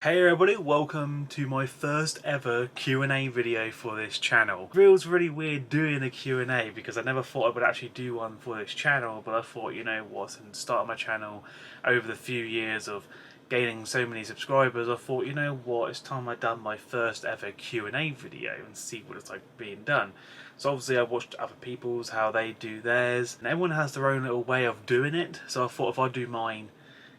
Hey everybody, welcome to my first ever Q&A video for this channel. It feels really weird doing a Q&A because I never thought I would actually do one for this channel, but I thought, you know what, since the start of my channel, over the few years of gaining so many subscribers, I thought, you know what, it's time I'd done my first ever Q&A video and see what it's like being done. So obviously I watched other people's, how they do theirs, and everyone has their own little way of doing it, so I thought if I do mine,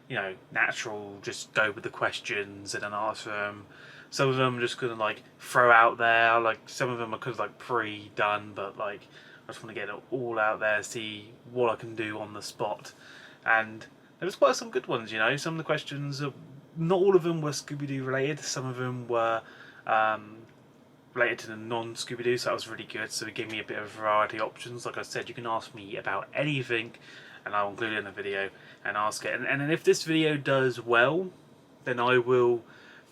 you know, natural, just go with the questions and then answer them. Some of them I'm just gonna like throw out there, like some of them are kind of like pre-done, but like I just want to get it all out there, see what I can do on the spot. And there was quite some good ones, you know. Some of the questions, not all of them were Scooby-Doo related. Some of them were related to the non-Scooby-Doo, so that was really good. So it gave me a bit of variety options. Like I said, you can ask me about anything and I'll include it in the video and ask it. And then if this video does well, then I will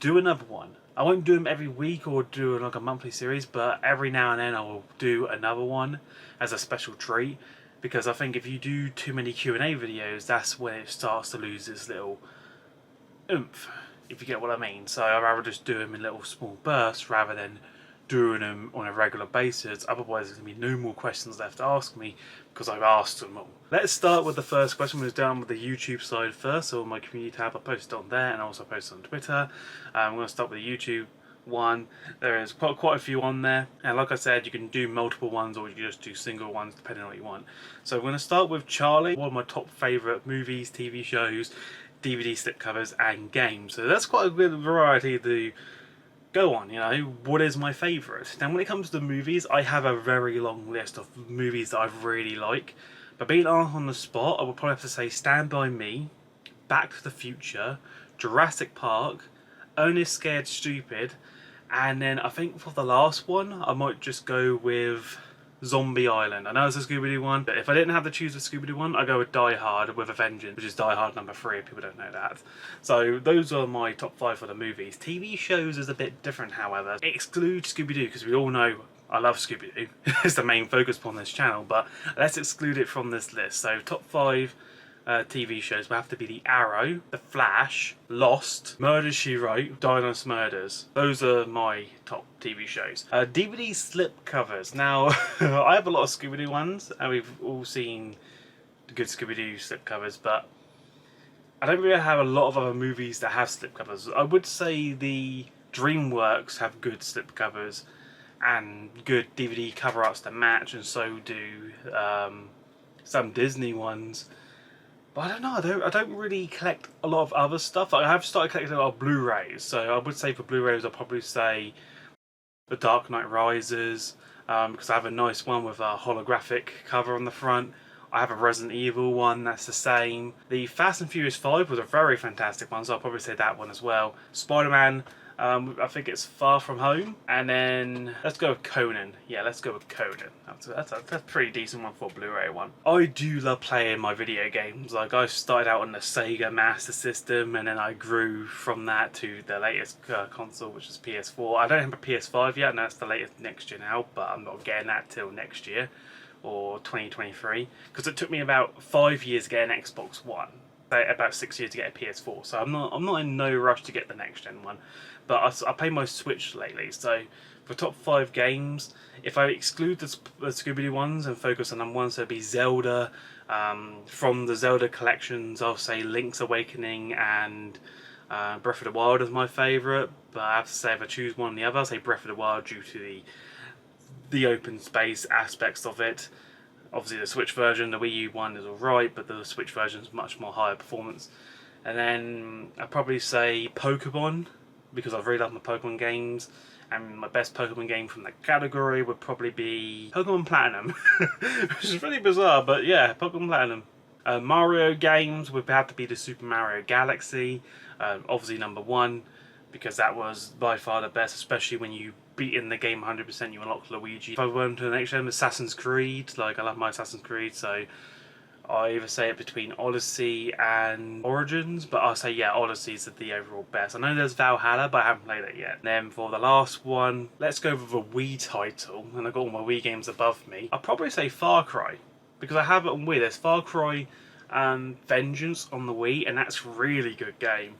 do another one. I won't do them every week or do like a monthly series, but every now and then I will do another one as a special treat, because I think if you do too many Q&A videos, that's when it starts to lose its little oomph, if you get what I mean. So I'd rather just do them in little small bursts rather than doing them on a regular basis. Otherwise there's going to be no more questions left to ask me because I've asked them all. Let's start with the first question. We're down with the YouTube side first. So on my community tab I posted on there and also posted on Twitter. I'm going to start with the YouTube one. There is quite a few on there, and like I said, you can do multiple ones or you can just do single ones depending on what you want. So I'm going to start with Charlie, one of my top favourite movies, TV shows, DVD slipcovers and games. So that's quite a good variety to go on, you know. What is my favourite? Now when it comes to movies, I have a very long list of movies that I really like, but being asked on the spot, I would probably have to say Stand By Me, Back to the Future, Jurassic Park, Only Scared Stupid, and then I think for the last one I might just go with Zombie Island. I know it's a Scooby-Doo one, but if I didn't have to choose a Scooby-Doo one, I'd go with Die Hard with a Vengeance, which is Die Hard number 3 if people don't know that. So those are my top 5 for the movies. TV shows is a bit different, however. Exclude Scooby-Doo, because we all know I love Scooby-Doo. It's the main focus point on this channel, but let's exclude it from this list. So top 5 TV shows will have to be The Arrow, The Flash, Lost, Murder, She Wrote, Dino's Murders. Those are my top TV shows. DVD slip covers. Now, I have a lot of Scooby-Doo ones, and we've all seen the good Scooby-Doo slip covers, but I don't really have a lot of other movies that have slip covers. I would say the DreamWorks have good slip covers and good DVD cover arts to match, and so do some Disney ones. But I don't know, I don't really collect a lot of other stuff. I have started collecting a lot of Blu-rays, so I would say for Blu-rays I'll probably say The Dark Knight Rises, because I have a nice one with a holographic cover on the front. I have a Resident Evil one that's the same. The Fast and Furious 5 was a very fantastic one, so I'll probably say that one as well. Spider-Man, I think it's Far From Home. And then let's go with Conan. Yeah, let's go with Conan. That's a pretty decent one for a Blu-ray one. I do love playing my video games. Like, I started out on the Sega Master System, and then I grew from that to the latest console, which is PS4. I don't have a PS5 yet, and that's the latest next year now, but I'm not getting that till next year or 2023, because it took me about 5 years to get an Xbox One, about 6 years to get a PS4. So I'm not in no rush to get the next gen one, but I play my Switch lately. So for top 5 games, if I exclude the Scooby-Doo ones and focus on them ones, so it'd be Zelda. From the Zelda collections, I'll say Link's Awakening and Breath of the Wild is my favourite. But I have to say, if I choose one or the other, I'll say Breath of the Wild due to the open space aspects of it. Obviously the Switch version, the Wii U one is alright, but the Switch version is much more higher performance. And then I'd probably say Pokemon, because I really love my Pokemon games, and my best Pokemon game from that category would probably be Pokemon Platinum, which is really bizarre, but yeah, Pokemon Platinum. Mario games would have to be the Super Mario Galaxy, obviously number 1, because that was by far the best, especially when you beat in the game 100%, you unlock Luigi. If I went to the next gen, Assassin's Creed, like I love my Assassin's Creed, so I either say it between Odyssey and Origins, but I'll say, yeah, Odyssey's the overall best. I know there's Valhalla, but I haven't played it yet. And then for the last one, let's go with a Wii title, and I've got all my Wii games above me. I'll probably say Far Cry, because I have it on Wii. There's Far Cry and Vengeance on the Wii, and that's a really good game.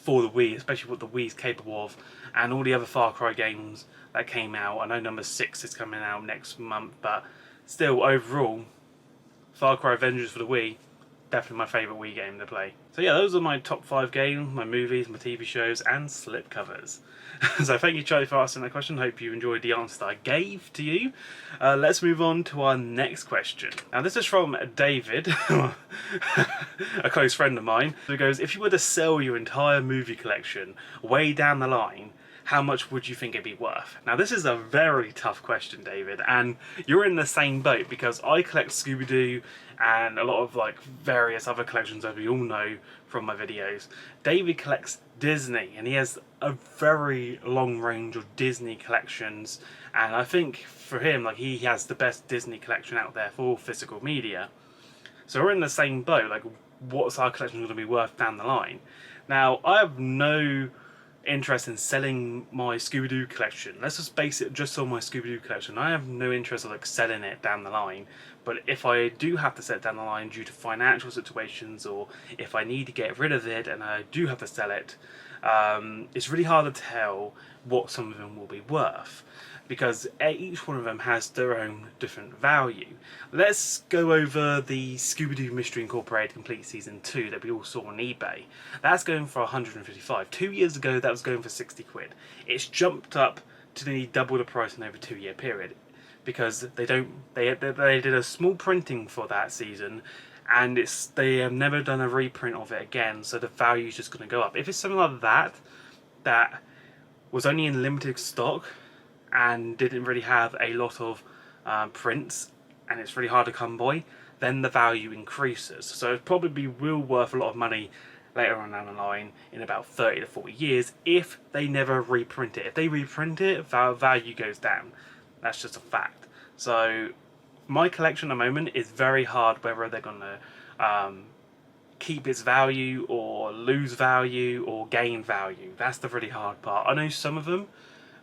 for the Wii, especially what the Wii's capable of, and all the other Far Cry games that came out. I know number 6 is coming out next month, but still, overall, Far Cry Vengeance for the Wii, definitely my favourite Wii game to play. So yeah, those are my top 5 games, my movies, my TV shows, and slipcovers. So thank you, Charlie, for asking that question. Hope you enjoyed the answer that I gave to you. Let's move on to our next question. Now this is from David, a close friend of mine, who goes, if you were to sell your entire movie collection way down the line, how much would you think it'd be worth? Now this is a very tough question, David, and you're in the same boat because I collect Scooby-Doo and a lot of like various other collections, as we all know from my videos. David collects Disney, and he has a very long range of Disney collections, and I think for him, like, he has the best Disney collection out there for physical media. So we're in the same boat, like, what's our collection going to be worth down the line? Now, I have no interest in selling my Scooby-Doo collection. Let's just base it just on my Scooby-Doo collection. I have no interest in like selling it down the line, but if I do have to sell it down the line due to financial situations, or if I need to get rid of it and I do have to sell it, it's really hard to tell what some of them will be worth, because each one of them has their own different value. Let's go over the Scooby-Doo Mystery Incorporated Complete Season 2 that we all saw on eBay. That's going for 155. 2 years ago that was going for 60 quid. It's jumped up to nearly double the price in over a 2-year period, because they did a small printing for that season, and they have never done a reprint of it again, so the value is just going to go up. If it's something like that was only in limited stock and didn't really have a lot of prints, and it's really hard to come by, then the value increases. So it probably will worth a lot of money later on down the line, in about 30 to 40 years, if they never reprint it. If they reprint it, value goes down. That's just a fact. So my collection at the moment is very hard whether they're going to keep its value or lose value or gain value. That's the really hard part. I know some of them,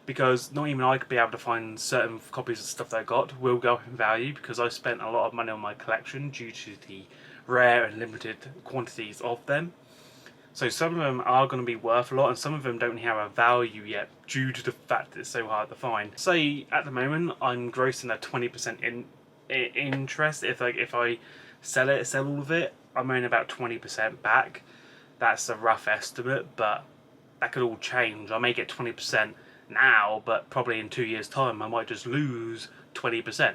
because not even I could be able to find certain copies of stuff that I got, will go up in value, because I spent a lot of money on my collection due to the rare and limited quantities of them. So some of them are going to be worth a lot, and some of them don't have a value yet due to the fact that it's so hard to find. Say at the moment I'm grossing a 20% interest. If I sell all of it, I'm earning about 20% back. That's a rough estimate, but that could all change. I may get 20% now, but probably in 2 years' time I might just lose 20%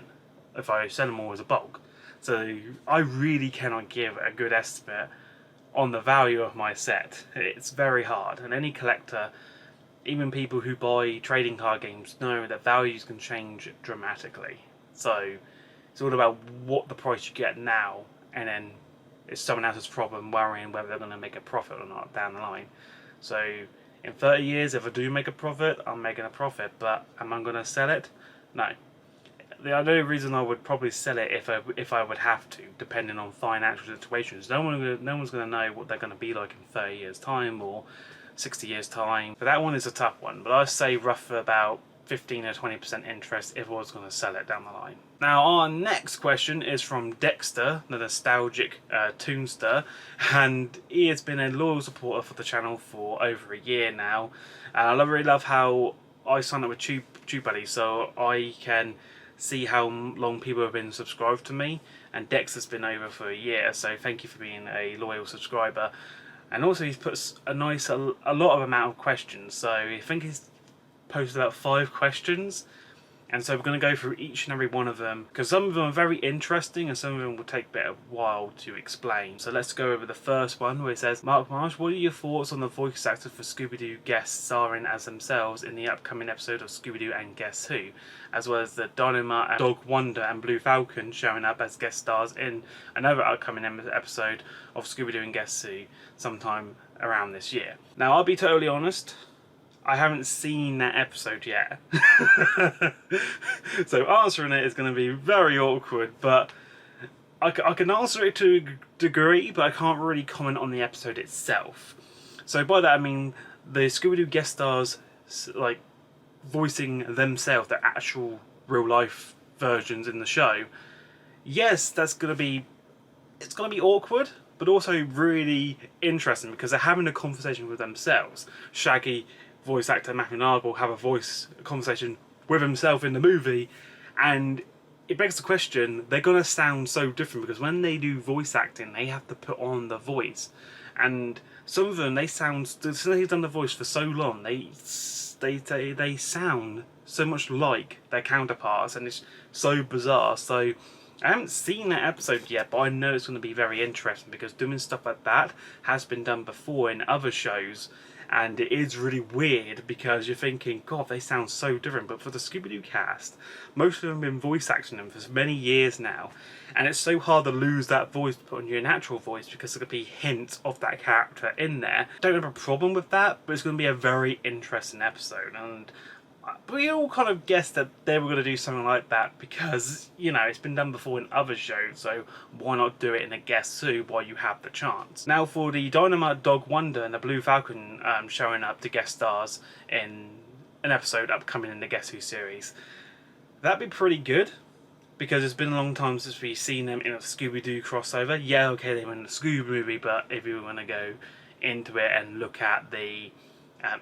if I sell them all as a bulk. So I really cannot give a good estimate on the value of my set. It's very hard, and any collector, even people who buy trading card games, know that values can change dramatically. So it's all about what the price you get now, and then it's someone else's problem worrying whether they're going to make a profit or not down the line. So in 30 years, if I do make a profit, I'm making a profit, but am I going to sell it? No. The only reason I would probably sell it if I would have to, depending on financial situations. No one's going to know what they're going to be like in 30 years' time or 60 years' time. But that one is a tough one. But I say roughly about 15 or 20% interest if I was going to sell it down the line. Now our next question is from Dexter, the nostalgic Toonster, and he has been a loyal supporter for the channel for over a year now. And I really love how I signed up with TubeBuddy, so I can see how long people have been subscribed to me, and Dexter's been over for a year, so thank you for being a loyal subscriber. And also he's put a lot of amount of questions, so I think he's posted about 5 questions, and so we're going to go through each and every one of them, because some of them are very interesting and some of them will take a bit of a while to explain. So let's go over the first one, where it says, Mark Marsh, what are your thoughts on the voice actors for Scooby-Doo guests starring as themselves in the upcoming episode of Scooby-Doo and Guess Who, as well as the Dynamite and Dog Wonder and Blue Falcon showing up as guest stars in another upcoming episode of Scooby-Doo and Guess Who sometime around this year? Now I'll be totally honest, I haven't seen that episode yet. So answering it is going to be very awkward, but I can answer it to a degree, but I can't really comment on the episode itself. So by that I mean the Scooby-Doo guest stars like voicing themselves, their actual real life versions in the show. Yes, it's going to be awkward, but also really interesting because they're having a conversation with themselves. Shaggy, voice actor Matthew Nard, will have a conversation with himself in the movie, and it begs the question, they're going to sound so different because when they do voice acting, they have to put on the voice. And some of them, they sound, since they've done the voice for so long, they sound so much like their counterparts, and it's so bizarre. So I haven't seen that episode yet, but I know it's going to be very interesting because doing stuff like that has been done before in other shows. And it is really weird because you're thinking, God, they sound so different. But for the Scooby-Doo cast, most of them have been voice acting them for many years now. And it's so hard to lose that voice to put on your natural voice because there could be hints of that character in there. Don't have a problem with that, but it's going to be a very interesting episode. And we all kind of guessed that they were going to do something like that because, you know, it's been done before in other shows, so why not do it in a Guess Who while you have the chance? Now for the Dynamite Dog Wonder and the Blue Falcon showing up to guest stars in an episode upcoming in the Guess Who series, that'd be pretty good because it's been a long time since we've seen them in a Scooby-Doo crossover. Yeah, okay, they were in the Scooby movie, but if you want to go into it and look at the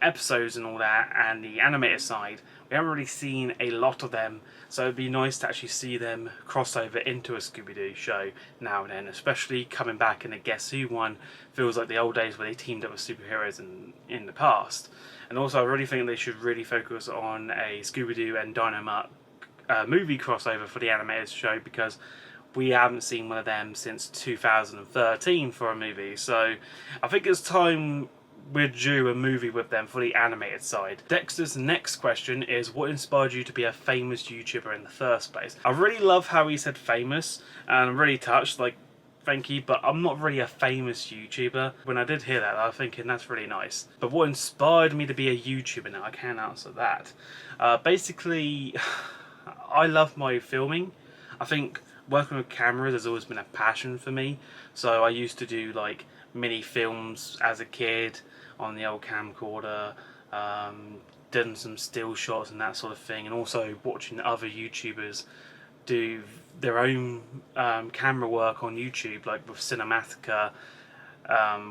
episodes and all that, and the animated side, we haven't really seen a lot of them, so it'd be nice to actually see them cross over into a Scooby-Doo show now and then, especially coming back in a Guess Who one. Feels like the old days where they teamed up with superheroes in the past. And also I really think they should really focus on a Scooby-Doo and Dynamite movie crossover for the animated show, because we haven't seen one of them since 2013 for a movie, so I think it's time we're due a movie with them for the animated side. Dexter's next question is, what inspired you to be a famous YouTuber in the first place? I really love how he said famous, and I'm really touched, like, thank you, but I'm not really a famous YouTuber. When I did hear that, I was thinking that's really nice. But what inspired me to be a YouTuber now? I can't answer that. Basically, I love my filming. I think working with cameras has always been a passion for me. So I used to do like mini films as a kid on the old camcorder, done some still shots and that sort of thing, and also watching other YouTubers do their own camera work on YouTube, like with Cinematica,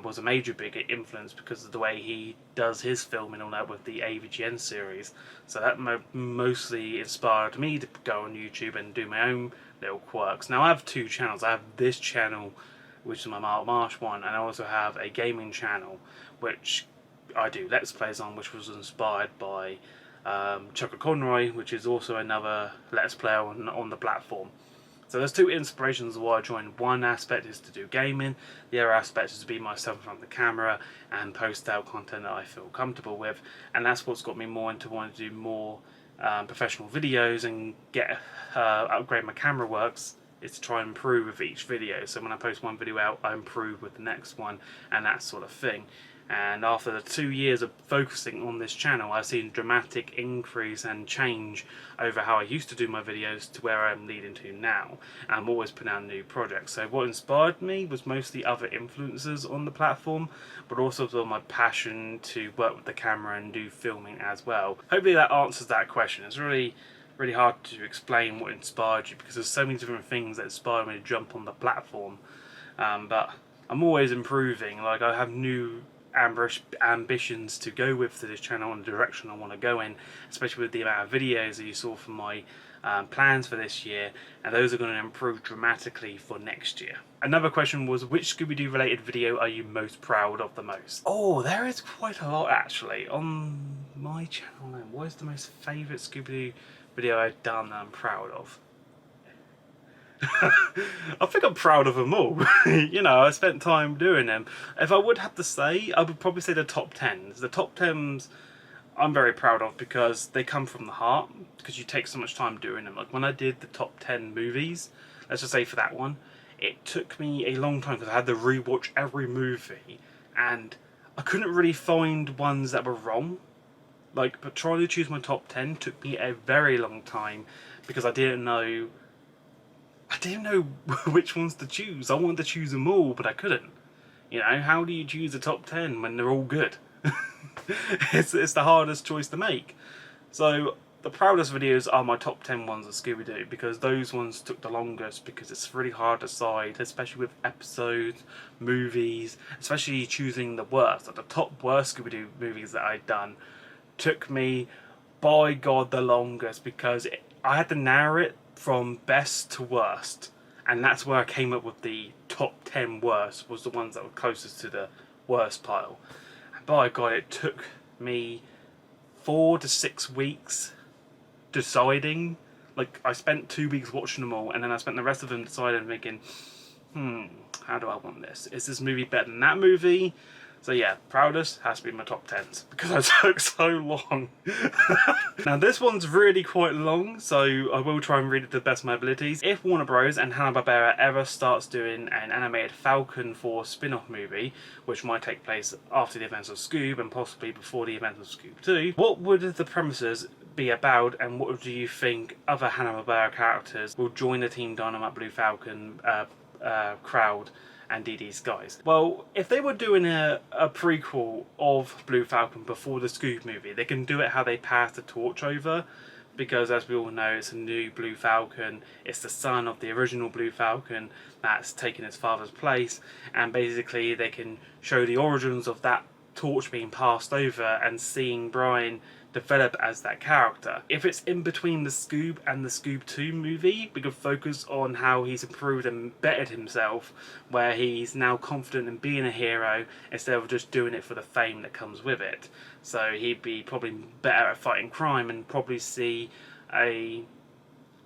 was a major big influence because of the way he does his filming and all that with the AVGN series. So that mostly inspired me to go on YouTube and do my own little quirks. Now I have two channels. I have this channel, which is my Marsh one, and I also have a gaming channel which I do Let's Plays on, which was inspired by Chucker Conroy, which is also another Let's Player on the platform. So there's two inspirations why I joined. One aspect is to do gaming, the other aspect is to be myself in front of the camera and post out content that I feel comfortable with, and that's what's got me more into wanting to do more professional videos and get upgrade my camera works, is to try and improve with each video. So when I post one video out, I improve with the next one and that sort of thing. And after the 2 years of focusing on this channel, I've seen a dramatic increase and change over how I used to do my videos to where I'm leading to now. And I'm always putting out new projects. So what inspired me was mostly other influences on the platform, but also my passion to work with the camera and do filming as well. Hopefully that answers that question. It's really hard to explain what inspired you because there's so many different things that inspired me to jump on the platform. But I'm always improving. Like, I have new ambitions to go with for this channel and the direction I want to go in, especially with the amount of videos that you saw from my plans for this year, and those are going to improve dramatically for next year. Another question was, which Scooby-Doo related video are you most proud of the most? Oh, there is quite a lot actually on my channel. What is the most favourite Scooby-Doo video I've done that I'm proud of? I think I'm proud of them all. You know, I spent time doing them. If I would have to say, I would probably say the top 10s. The top 10s I'm very proud of because they come from the heart, because you take so much time doing them. Like when I did the top 10 movies, let's just say for that one, it took me a long time because I had to rewatch every movie and I couldn't really find ones that were wrong. Like, but trying to choose my top 10 took me a very long time because I didn't know which ones to choose. I wanted to choose them all, but I couldn't. You know, how do you choose a top 10 when they're all good? It's the hardest choice to make. So the proudest videos are my top 10 ones of Scooby-Doo, because those ones took the longest, because it's really hard to decide, especially with episodes, movies, especially choosing the worst. Like the top worst Scooby-Doo movies that I'd done took me, by God, the longest, because I had to narrow it from best to worst, and that's where I came up with the top 10 worst, was the ones that were closest to the worst pile. And by God, it took me 4 to 6 weeks deciding. Like, I spent 2 weeks watching them all, and then I spent the rest of them deciding, thinking, how do I want this? Is this movie better than that movie? So yeah, proudest has to be my top 10s, because I took so long. Now this one's really quite long, so I will try and read it to the best of my abilities. If Warner Bros. And Hanna-Barbera ever starts doing an animated Falcon 4 spin-off movie, which might take place after the events of Scoob and possibly before the events of Scoob 2, what would the premises be about, and what do you think other Hanna-Barbera characters will join the Team Dynamite Blue Falcon crowd and Dee Dee's guys? Well, if they were doing a prequel of Blue Falcon before the Scoob movie, they can do it how they pass the torch over, because as we all know, it's a new Blue Falcon. It's the son of the original Blue Falcon that's taken his father's place, and basically they can show the origins of that torch being passed over and seeing Brian develop as that character. If it's in between the Scoob and the Scoob 2 movie, we could focus on how he's improved and bettered himself, where he's now confident in being a hero instead of just doing it for the fame that comes with it. So he'd be probably better at fighting crime, and probably see a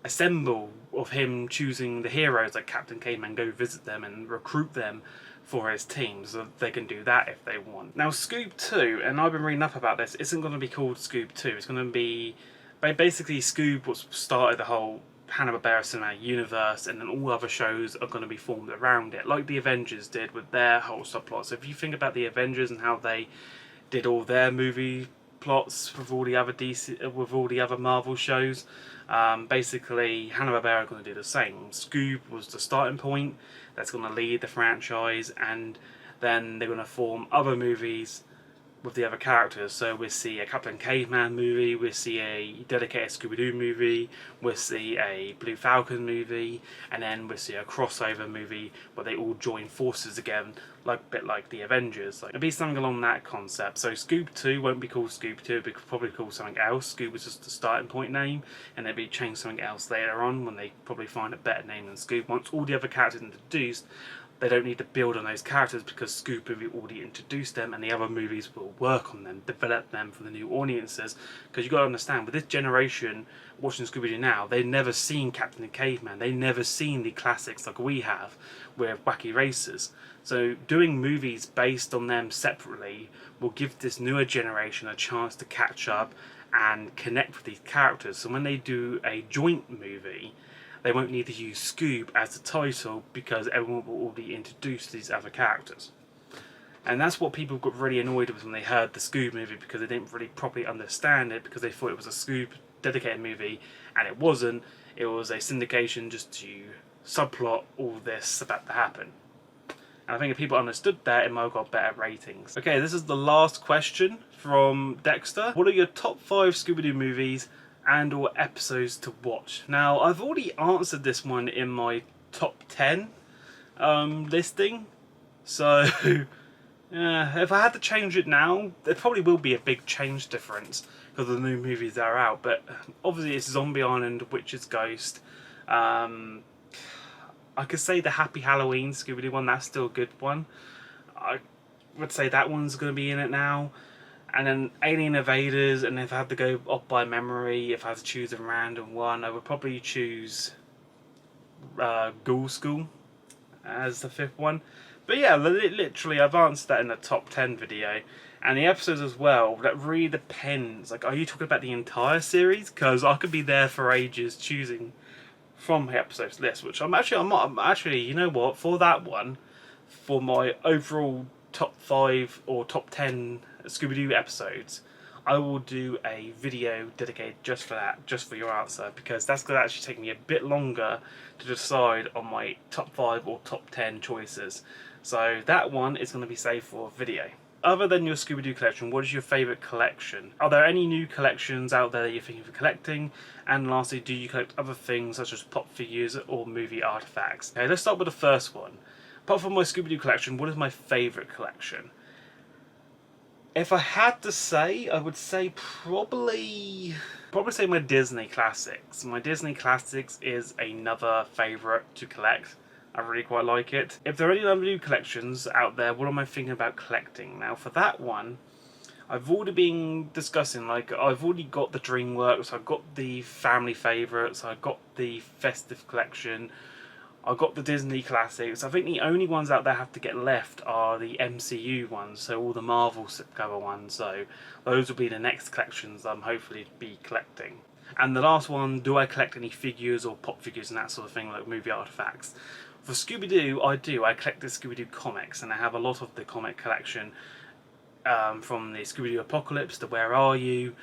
symbol of him choosing the heroes like Captain Caveman, go visit them and recruit them for his team, so they can do that if they want. Now Scoob 2, and I've been reading up about this, isn't going to be called Scoob 2, it's going to be basically Scoob what started the whole Hanna-Barbera cinematic universe, and then all other shows are going to be formed around it, like the Avengers did with their whole subplot. So if you think about the Avengers and how they did all their movie plots with all the other Marvel shows, basically Hanna-Barbera are going to do the same. Scoob was the starting point that's going to lead the franchise, and then they're going to form other movies with the other characters. So we'll see a Captain Caveman movie, we'll see a dedicated Scooby-Doo movie, we'll see a Blue Falcon movie, and then we'll see a crossover movie where they all join forces again, like a bit like the Avengers. Like, it'll be something along that concept. So Scoob 2 won't be called Scoob 2, it'll be probably called something else. Scoob was just the starting point name, and they'll be changed something else later on when they probably find a better name than Scoob. Once all the other characters are introduced, they don't need to build on those characters, because Scoob movie already introduced them, and the other movies will work on them, develop them for the new audiences. Because you've got to understand, with this generation watching Scooby-Doo now, they've never seen Captain and Caveman, they've never seen the classics like we have with Wacky Racers. So doing movies based on them separately will give this newer generation a chance to catch up and connect with these characters. So when they do a joint movie, they won't need to use Scoob as the title, because everyone will already introduce these other characters. And that's what people got really annoyed with when they heard the Scoob movie, because they didn't really properly understand it, because they thought it was a Scoob dedicated movie, and it wasn't. It was a syndication just to subplot all this about to happen. And I think if people understood that, it might have got better ratings. Okay, this is the last question from Dexter. What are your top 5 Scooby-Doo movies and or episodes to watch? Now, I've already answered this one in my top 10 listing, so if I had to change it now, there probably will be a big change difference because of the new movies that are out. But obviously it's Zombie Island, Witch's Ghost. I could say the Happy Halloween Scooby-Doo one, that's still a good one. I would say that one's going to be in it now. And then Alien Invaders, and if I had to go off by memory, if I had to choose a random one, I would probably choose Ghoul School as the 5th one. But yeah, literally I've answered that in the top 10 video. And the episodes as well, that really depends. Like, are you talking about the entire series? Because I could be there for ages choosing from the episodes list, which I'm actually, you know what, for that one, for my overall top 5 or top 10 Scooby-Doo episodes, I will do a video dedicated just for that, just for your answer, because that's going to actually take me a bit longer to decide on my top 5 or top 10 choices. So that one is going to be saved for a video. Other than your Scooby-Doo collection, what is your favourite collection? Are there any new collections out there that you're thinking of collecting? And lastly, do you collect other things such as pop figures or movie artifacts? Okay, let's start with the first one. Apart from my Scooby-Doo collection, what is my favourite collection? If I had to say, I would say probably say my Disney classics. My Disney classics is another favourite to collect. I really quite like it. If there are any other new collections out there, what am I thinking about collecting? Now for that one, I've already been discussing, like, I've already got the DreamWorks, I've got the family favourites, I've got the festive collection, I've got the Disney classics. I think the only ones out there have to get left are the MCU ones, so all the Marvel cover ones, so those will be the next collections I'm hopefully be collecting. And the last one, do I collect any figures or pop figures and that sort of thing, like movie artifacts? For Scooby-Doo, I do. I collect the Scooby-Doo comics, and I have a lot of the comic collection from the Scooby-Doo Apocalypse, the Where Are You,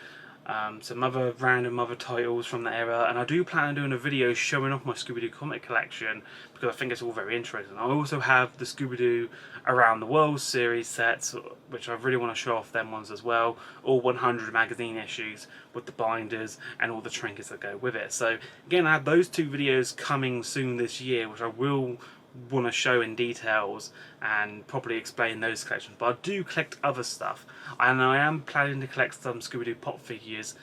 some other random other titles from that era, and I do plan on doing a video showing off my Scooby-Doo comic collection because I think it's all very interesting. I also have the Scooby-Doo Around the World series sets, which I really want to show off them ones as well, all 100 magazine issues with the binders and all the trinkets that go with it. So again, I have those two videos coming soon this year, which I will want to show in details and properly explain those collections. But I do collect other stuff, and I am planning to collect some Scooby-Doo pop figures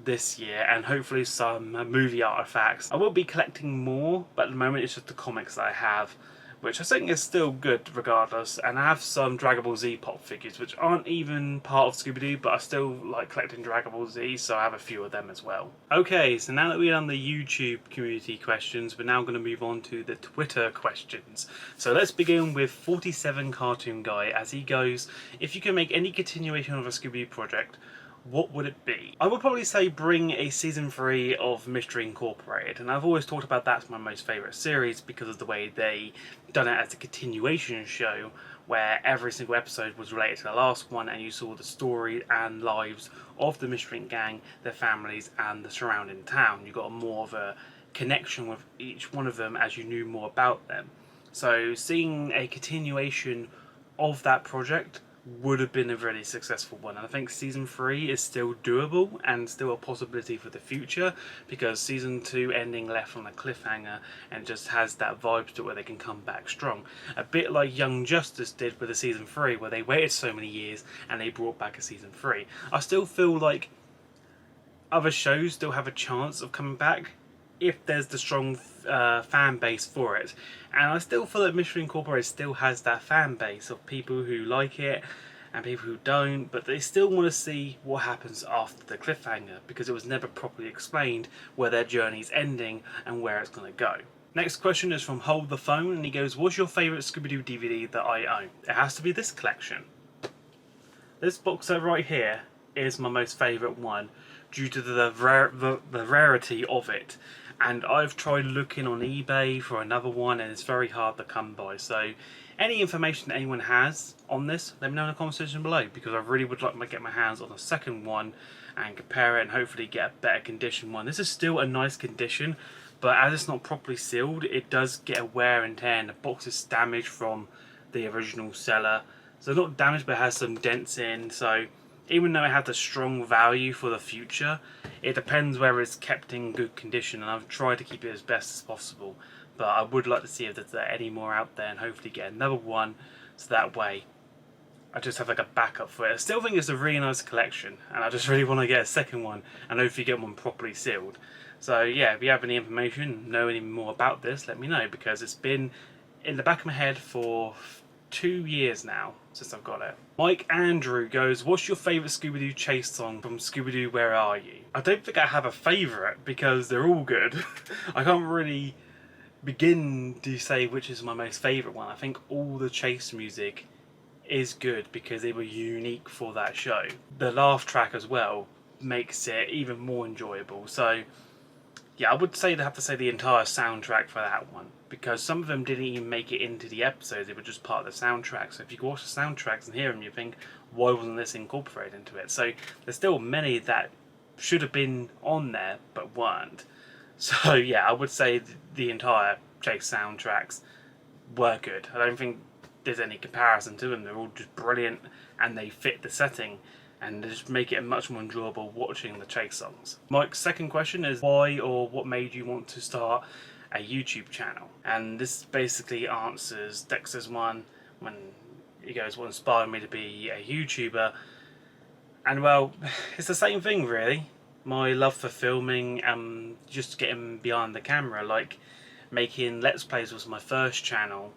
this year, and hopefully some movie artifacts. I will be collecting more, but at the moment it's just the comics that I have, which I think is still good regardless. And I have some Dragon Ball Z pop figures which aren't even part of Scooby-Doo, but I still like collecting Dragon Ball Z, so I have a few of them as well. Okay, so now that we've done the YouTube community questions, we're now going to move on to the Twitter questions. So let's begin with 47 Cartoon Guy, as he goes, if you can make any continuation of a Scooby-Doo project, what would it be? I would probably say bring a season 3 of Mystery Incorporated, and I've always talked about that's my most favourite series because of the way they done it as a continuation show where every single episode was related to the last one, and you saw the story and lives of the Mystery Inc. gang, their families and the surrounding town. You got more of a connection with each one of them as you knew more about them. So seeing a continuation of that project would have been a really successful one, and I think season 3 is still doable and still a possibility for the future, because season 2 ending left on a cliffhanger and just has that vibe to it where they can come back strong, a bit like Young Justice did with the season 3 where they waited so many years and they brought back a season 3. I still feel like other shows still have a chance of coming back if there's the strong fan base for it, and I still feel that Mystery Incorporated still has that fan base of people who like it and people who don't, but they still want to see what happens after the cliffhanger because it was never properly explained where their journey's ending and where it's going to go. Next question is from Hold the Phone, and he goes, what's your favourite Scooby-Doo DVD that I own? It has to be this collection. This box set right here is my most favourite one due to the rarity of it. And I've tried looking on eBay for another one and it's very hard to come by. So any information that anyone has on this, let me know in the comment section below, because I really would like to get my hands on the second one and compare it and hopefully get a better condition one. This is still a nice condition, but as it's not properly sealed, it does get a wear and tear, and the box is damaged from the original seller. So not damaged, but it has some dents in, so even though it has a strong value for the future, it depends whether it's kept in good condition, and I've tried to keep it as best as possible. But I would like to see if there's any more out there and hopefully get another one, so that way I just have like a backup for it. I still think it's a really nice collection, and I just really want to get a second one and hopefully get one properly sealed. So yeah, if you have any information, know any more about this, let me know, because it's been in the back of my head for 2 years now since I've got it. Mike Andrew goes, what's your favourite Scooby-Doo chase song from Scooby-Doo Where Are You? I don't think I have a favourite because they're all good. I can't really begin to say which is my most favourite one. I think all the chase music is good because they were unique for that show. The laugh track as well makes it even more enjoyable. So yeah, I would say they have to say the entire soundtrack for that one, because some of them didn't even make it into the episodes, they were just part of the soundtrack. So if you watch the soundtracks and hear them, you think, why wasn't this incorporated into it? So there's still many that should have been on there but weren't. So yeah, I would say the entire chase soundtracks were good. I don't think there's any comparison to them. They're all just brilliant, and they fit the setting, and they just make it much more enjoyable watching the chase songs. Mike's second question is, why or what made you want to start a YouTube channel? And this basically answers Dexter's one, when he goes, what inspired me to be a YouTuber? And well, it's the same thing really. My love for filming and just getting behind the camera, like making Let's Plays was my first channel,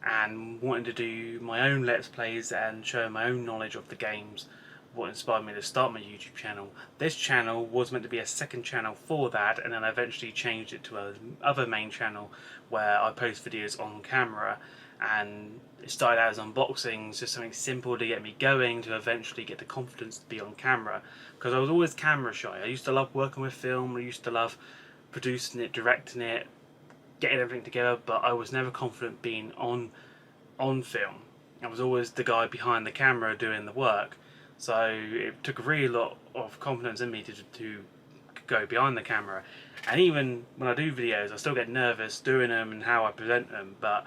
and wanting to do my own Let's Plays and show my own knowledge of the games, what inspired me to start my YouTube channel. This channel was meant to be a second channel for that, and then I eventually changed it to another main channel where I post videos on camera, and it started out as unboxings, just something simple to get me going, to eventually get the confidence to be on camera, because I was always camera shy. I used to love working with film, I used to love producing it, directing it, getting everything together, but I was never confident being on film. I was always the guy behind the camera doing the work, so it took a really lot of confidence in me to go behind the camera. And even when I do videos, I still get nervous doing them and how I present them, but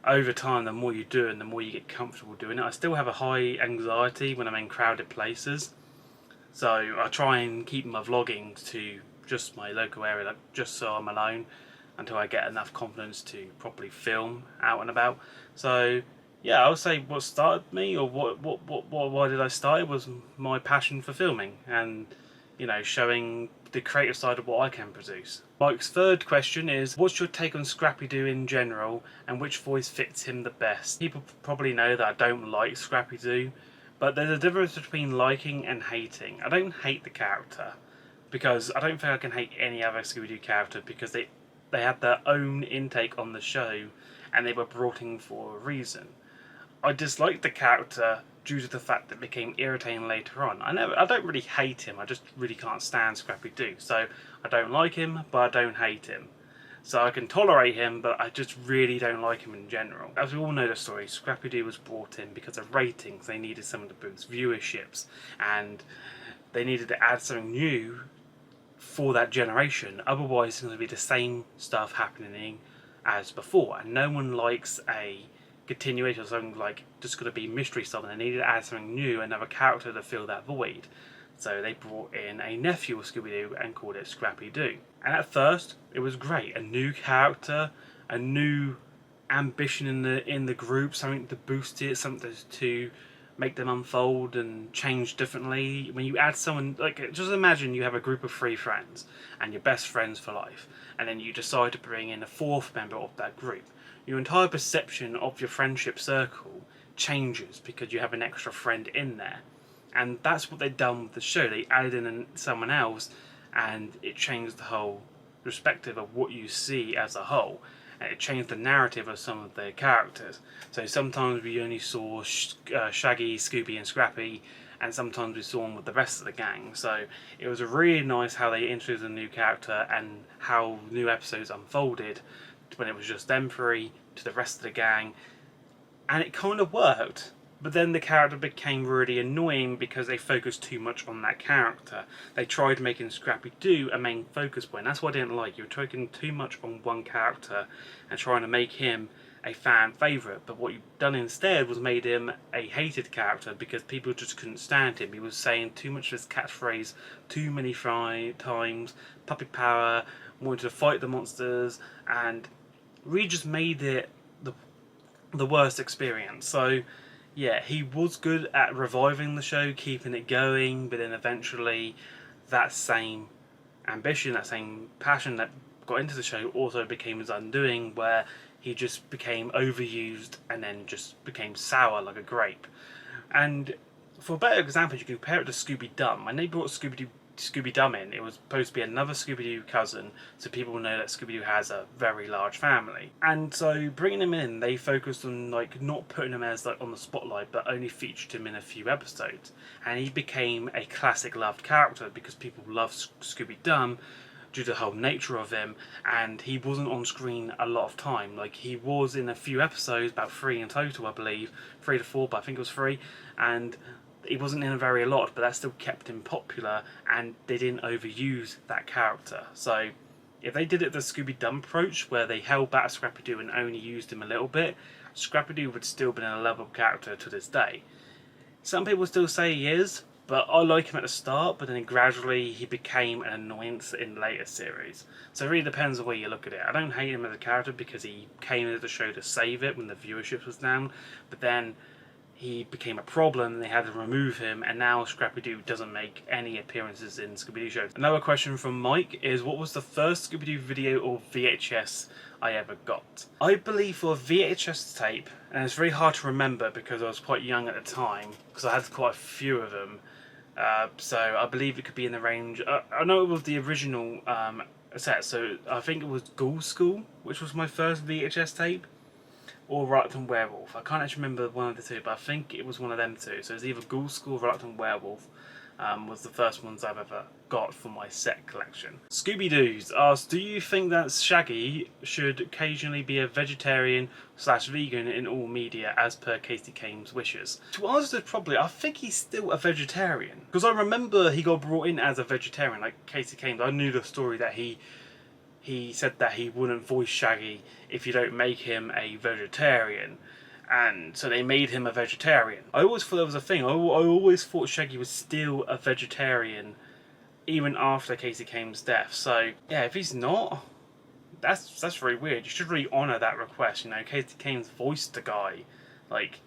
over time, the more you do and the more you get comfortable doing it. I still have a high anxiety when I'm in crowded places, so I try and keep my vlogging to just my local area, like just so I'm alone, until I get enough confidence to properly film out and about. So yeah, I would say what started me, or why did I start it, was my passion for filming and, you know, showing the creative side of what I can produce. Mike's third question is, what's your take on Scooby-Doo in general, and which voice fits him the best? People probably know that I don't like Scooby-Doo, but there's a difference between liking and hating. I don't hate the character, because I don't think I can hate any other Scooby-Doo character, because they had their own intake on the show, and they were brought in for a reason. I dislike the character due to the fact that it became irritating later on. I don't really hate him, I just really can't stand Scooby-Doo. So I don't like him, but I don't hate him. So I can tolerate him, but I just really don't like him in general. As we all know the story, Scooby-Doo was brought in because of ratings. They needed someone to boost viewerships, and they needed to add something new for that generation. Otherwise it's going to be the same stuff happening as before, and no one likes a continuation of something like just going to be mystery stuff. They needed to add something new, another character to fill that void. So they brought in a nephew of Scooby-Doo and called it Scrappy-Doo. And at first it was great, a new character, a new ambition in the group, something to boost it, something to make them unfold and change differently. When you add someone, like, just imagine you have a group of 3 friends and you're best friends for life, and then you decide to bring in a 4th member of that group. Your entire perception of your friendship circle changes because you have an extra friend in there. And that's what they've done with the show. They added in someone else, and it changed the whole perspective of what you see as a whole. And it changed the narrative of some of their characters. So sometimes we only saw Shaggy, Scooby and Scrappy, and sometimes we saw them with the rest of the gang. So it was really nice how they introduced a new character and how new episodes unfolded when it was just them 3 to the rest of the gang. And it kind of worked. But then the character became really annoying because they focused too much on that character. They tried making Scrappy-Doo a main focus point. That's what I didn't like. You were focusing too much on one character and trying to make him a fan favourite. But what you've done instead was made him a hated character because people just couldn't stand him. He was saying too much of his catchphrase too many times, puppy power, wanted to fight the monsters, and really just made it the worst experience. So yeah, he was good at reviving the show, keeping it going, but then eventually that same ambition, that same passion that got into the show also became his undoing, where he just became overused and then just became sour like a grape. And for a better example, you can compare it to Scooby-Dum. When they brought Scooby-Dum in, it was supposed to be another Scooby-Doo cousin, so people know that Scooby-Doo has a very large family. And so bringing him in, they focused on like not putting him as like on the spotlight, but only featured him in a few episodes. And he became a classic loved character because people love Scooby-Dum due to the whole nature of him, and he wasn't on screen a lot of time. Like, he was in a few episodes, about 3 in total I believe, 3 to 4, but I think it was 3, and he wasn't in a very lot, but that still kept him popular, and they didn't overuse that character. So if they did it the Scooby-Dum approach, where they held back Scrappy-Doo and only used him a little bit, Scooby-Doo would still be a lovable character to this day. Some people still say he is, but I like him at the start, but then gradually he became an annoyance in later series. So it really depends on where you look at it. I don't hate him as a character because he came into the show to save it when the viewership was down, but then he became a problem and they had to remove him, and now Scooby-Doo doesn't make any appearances in Scooby-Doo shows. Another question from Mike is, what was the first Scooby-Doo video or VHS I ever got? I believe for a VHS tape, and it's very hard to remember because I was quite young at the time, because I had quite a few of them, so I believe it could be in the range, I know it was the original set, so I think it was Ghoul School, which was my first VHS tape, or Reluctant Werewolf. I can't actually remember one of the two, but I think it was one of them two. So it was either Ghoul School or Reluctant Werewolf was the first ones I've ever got for my set collection. Scooby-Doo's asked, do you think that Shaggy should occasionally be a vegetarian/vegan in all media as per Casey Kane's wishes? To answer this probably, I think he's still a vegetarian. Because I remember he got brought in as a vegetarian, like Casey Kane. I knew the story that he said that he wouldn't voice Shaggy if you don't make him a vegetarian, and so they made him a vegetarian. I always thought that was a thing. I always thought Shaggy was still a vegetarian even after Casey Kane's death. So yeah, if he's not, that's very weird. You should really honour that request. You know, Casey Kane's voiced the guy, like,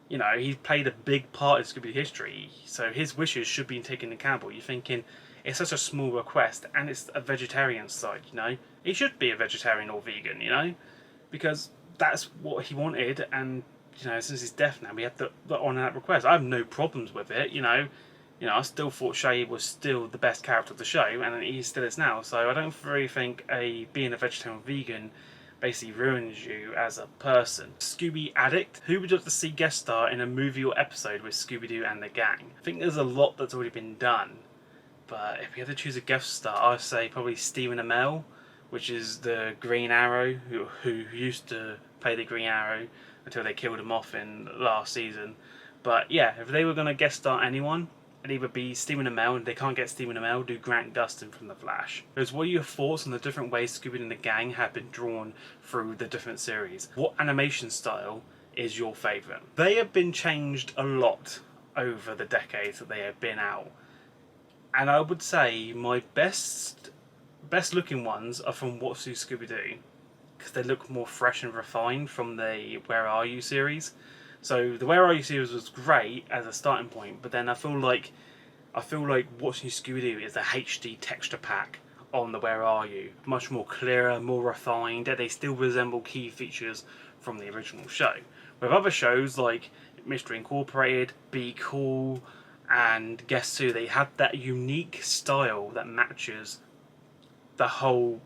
you know, he played a big part in Scooby-Doo history, so his wishes should be taken into account. You're thinking, it's such a small request, and it's a vegetarian side, you know? He should be a vegetarian or vegan, you know? Because that's what he wanted, and, you know, since his death now, we have to honour that request. I have no problems with it, you know? I still thought Shaggy was still the best character of the show, and he still is now, so I don't really think being a vegetarian or vegan basically ruins you as a person. Scooby Addict, who would you like to see guest star in a movie or episode with Scooby-Doo and the gang? I think there's a lot that's already been done. But if we had to choose a guest star, I'd say probably Stephen Amell, which is the Green Arrow, who used to play the Green Arrow until they killed him off in last season. But yeah, if they were going to guest star anyone, it'd either be Stephen Amell, and if they can't get Stephen Amell, do Grant Gustin from The Flash. Because what are your thoughts on the different ways Scooby and the gang have been drawn through the different series? What animation style is your favourite? They have been changed a lot over the decades that they have been out. And I would say my best looking ones are from What's New Scooby-Doo, because they look more fresh and refined from the Where Are You series. So the Where Are You series was great as a starting point, but then I feel like What's New Scooby-Doo is a HD texture pack on the Where Are You. Much more clearer, more refined, they still resemble key features from the original show. With other shows like Mystery Incorporated, Be Cool, and Guess Who, they have that unique style that matches the whole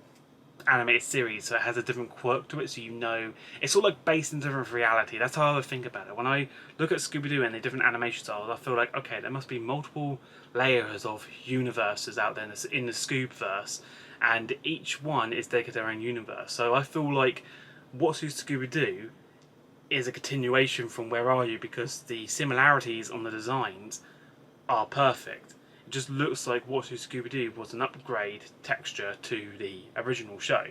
animated series, so it has a different quirk to it, so you know it's all like based in different reality. That's how I think about it. When I look at Scooby-Doo and the different animation styles, I feel like, okay, there must be multiple layers of universes out there in the Scoob-verse, and each one is dedicated to their own universe. So I feel like What's New Scooby-Doo is a continuation from Where Are You, because the similarities on the designs are perfect. It just looks like What's New Scooby-Doo was an upgrade texture to the original show.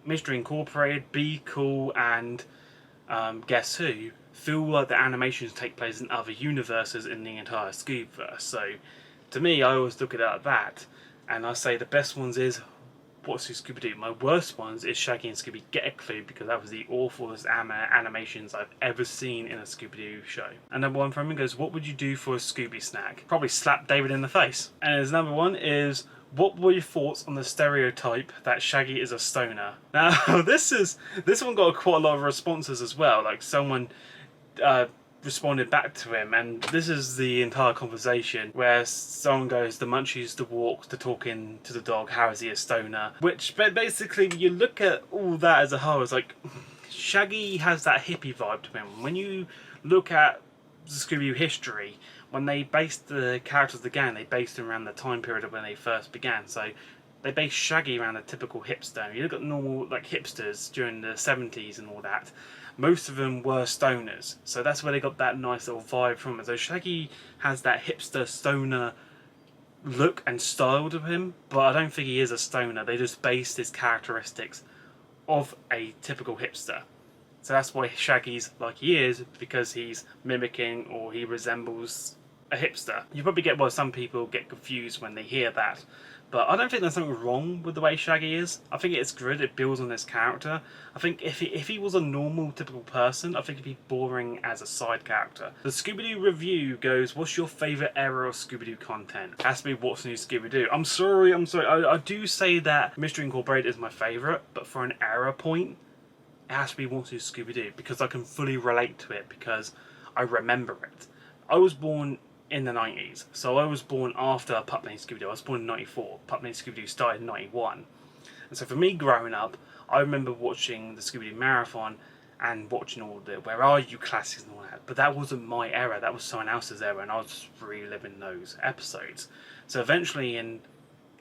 Mystery Incorporated, Be Cool, and Guess Who feel like the animations take place in other universes in the entire Scoob-verse. So to me, I always look at it like that, and I say the best ones is What's New Scooby-Doo. My worst ones is Shaggy and Scooby Get a Clue, because that was the awfulest animations I've ever seen in a Scooby-Doo show. And number one from him goes, what would you do for a Scooby snack? Probably slap David in the face. And his number one is, what were your thoughts on the stereotype that Shaggy is a stoner? Now this one got quite a lot of responses as well. Like someone responded back to him, and this is the entire conversation where someone goes, the munchies, the walk, the talking to the dog, how is he a stoner? Which basically, you look at all that as a whole, it's like Shaggy has that hippie vibe to him. When you look at the Scooby-Doo history, when they based the characters of the gang, they based them around the time period of when they first began. So they based Shaggy around a typical hipster. You look at normal like hipsters during the 70s and all that, most of them were stoners, so that's where they got that nice little vibe from it. So Shaggy has that hipster stoner look and style to him, but I don't think he is a stoner. They just based his characteristics of a typical hipster. So that's why Shaggy's like he is, because he's mimicking or he resembles a hipster. You probably get why some people get confused when they hear that. But I don't think there's something wrong with the way Shaggy is. I think it's good, it builds on his character. I think if he was a normal, typical person, I think he'd be boring as a side character. The Scooby-Doo review goes, what's your favourite era of Scooby-Doo content? It has to be What's New Scooby-Doo. I'm sorry. I do say that Mystery Incorporated is my favourite, but for an era point, it has to be What's New Scooby-Doo, because I can fully relate to it, because I remember it. I was born in the 90s, so I was born after Pup Named Scooby-Doo. I was born in 94. Pup Named Scooby-Doo started in 91. And so for me growing up, I remember watching the Scooby-Doo marathon and watching all the Where Are You classics and all that. But that wasn't my era, that was someone else's era, and I was just reliving those episodes. So eventually in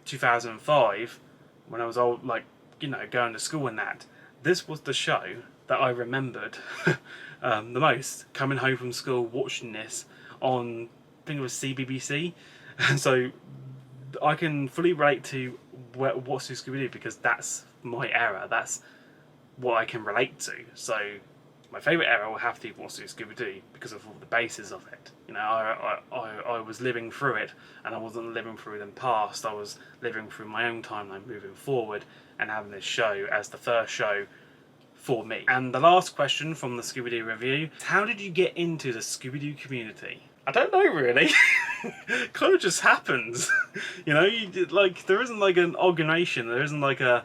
2005, when I was old, like, you know, going to school and that, this was the show that I remembered the most. Coming home from school, watching this on, I think it was CBBC, and so I can fully relate to What's New Scooby-Doo, because that's my era, that's what I can relate to. So my favourite era will have to be What's New Scooby-Doo, because of all the bases of it. You know, I was living through it, and I wasn't living through the past, I was living through my own timeline moving forward, and having this show as the first show for me. And the last question from the Scooby-Doo review, how did you get into the Scooby-Doo community? I don't know really. Kind of just happens. You know, like there isn't like an organization, there isn't like a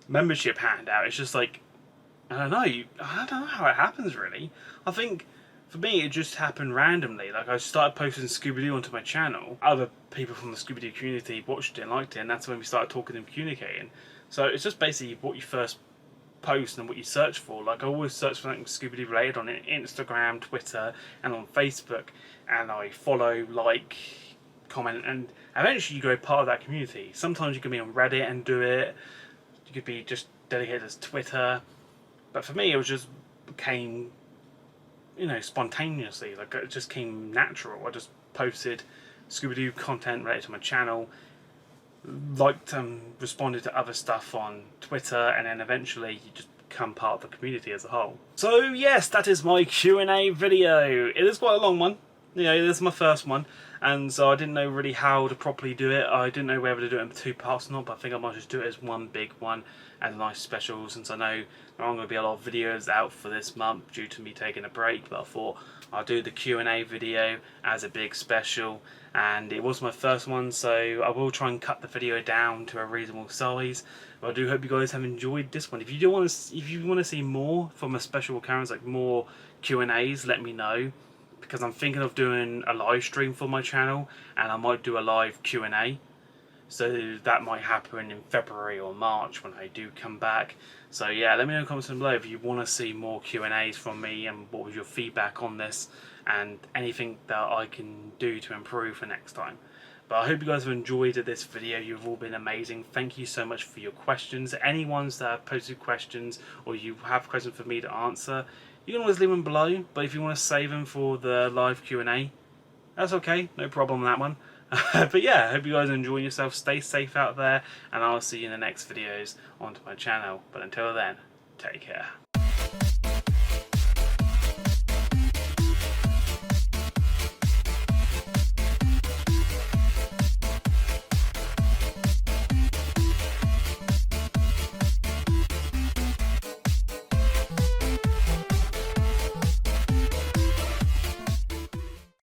membership handout. It's just like, I don't know how it happens really. I think for me it just happened randomly. Like I started posting Scooby-Doo onto my channel. Other people from the Scooby-Doo community watched it and liked it, and that's when we started talking and communicating. So it's just basically what you first post and what you search for. Like I always search for something Scooby-Doo related on Instagram, Twitter, and on Facebook, and I follow, like, comment, and eventually you go part of that community. Sometimes you can be on Reddit and do it. You could be just dedicated to Twitter. But for me, it was just came, you know, spontaneously. Like it just came natural. I just posted Scooby-Doo content related to my channel, liked and responded to other stuff on Twitter, and then eventually you just become part of the community as a whole. So yes, that is my Q&A video. It is quite a long one. You know, this is my first one, and so I didn't know really how to properly do it. I didn't know whether to do it in 2 parts or not, but I think I might just do it as one big one as a nice special, since I know there aren't going to be a lot of videos out for this month due to me taking a break. But I thought I'll do the Q&A video as a big special, and it was my first one, so I will try and cut the video down to a reasonable size. But I do hope you guys have enjoyed this one. If you want to see more from a special occurrence, like more Q&As, let me know, because I'm thinking of doing a live stream for my channel, and I might do a live Q&A. So that might happen in February or March when I do come back. So yeah, let me know in the comments below if you want to see more Q&As from me, and what was your feedback on this, and anything that I can do to improve for next time. But I hope you guys have enjoyed this video. You've all been amazing. Thank you so much for your questions. Any ones that have posted questions, or you have questions for me to answer, you can always leave them below. But if you want to save them for the live Q&A, that's okay, no problem on that one. But yeah, I hope you guys are enjoying yourself. Stay safe out there, and I'll see you in the next videos onto my channel. But until then, take care.